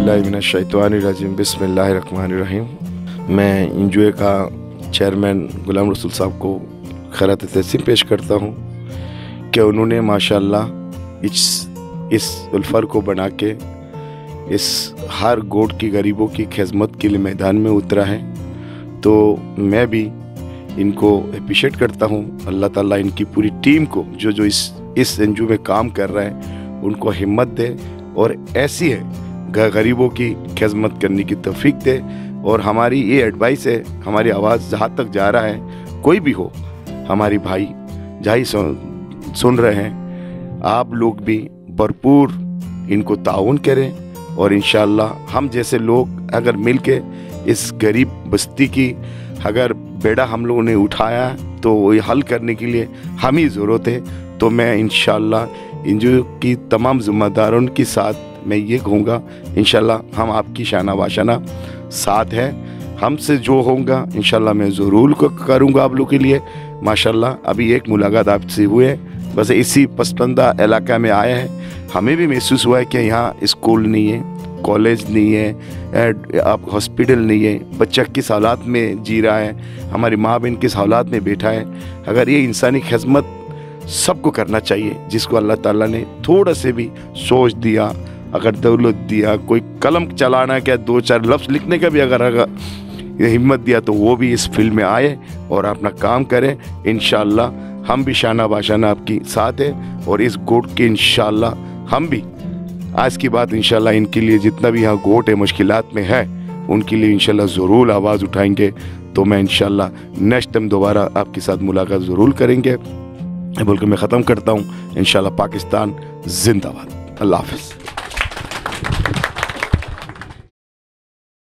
बिल्लाहि मिनश्शैतानिर्रजीम बिस्मिल्लाहिर्रहमानिर्रहीम। मैं एनजीओ का चेयरमैन गुलाम रसूल साहब को खैरात तहसीन पेश करता हूँ कि उन्होंने माशाअल्लाह इस वैलफेयर को बना के इस हर गोट की गरीबों की खिदमत के लिए मैदान में उतरा है। तो मैं भी इनको अप्रिशिएट करता हूँ। अल्लाह ताला इनकी पूरी टीम को जो इस एनजीओ में काम कर रहे हैं उनको हिम्मत दे और ऐसी है गरीबों की खिदमत करने की तौफीक दे। और हमारी ये एडवाइस है, हमारी आवाज़ जहाँ तक जा रहा है, कोई भी हो हमारी भाई जहाँ सुन रहे हैं, आप लोग भी भरपूर इनको ताउन करें और इंशाअल्लाह हम जैसे लोग अगर मिल के इस गरीब बस्ती की अगर बेड़ा हम लोगों ने उठाया तो ये हल करने के लिए हम ही ज़रूरत है। तो मैं इंशाअल्लाह एनजीओ की तमाम ज़िम्मेदारों के साथ मैं ये कहूँगा इंशाअल्लाह हम आपकी शाना वाशाना साथ है। हमसे जो होगा इंशाअल्लाह मैं ज़रूर करूँगा आप लोग के लिए। माशाअल्लाह अभी एक मुलाकात आपसे हुए, बस इसी पसमांदा इलाका में आया है। हमें भी महसूस हुआ है कि यहाँ स्कूल नहीं है, कॉलेज नहीं है, आप हॉस्पिटल नहीं है, बच्चा किस हालात में जी रहा है, हमारी माँ बहन किस हालात में बैठा है। अगर ये इंसानी खिदमत सबको करना चाहिए, जिसको अल्लाह ताला ने थोड़ा से भी सोच दिया, अगर दौलत दिया, कोई कलम चलाना क्या 2-4 लफ्ज़ लिखने का भी अगर हिम्मत दिया तो वो भी इस फील्ड में आए और अपना काम करें। इंशाअल्लाह हम भी शाना बाशाना आपकी साथ है और इस गोट के इंशाअल्लाह हम भी आज की बात इंशाअल्लाह इनके लिए जितना भी यहाँ गोट है मुश्किलात में है उनके लिए इंशाअल्लाह ज़रूर आवाज़ उठाएंगे। तो मैं इंशाअल्लाह नेक्स्ट टाइम दोबारा आपके साथ मुलाकात ज़रूर करेंगे बोल के मैं ख़त्म करता हूँ। इंशाअल्लाह पाकिस्तान जिंदाबाद। अल्लाह हाफ़िज़।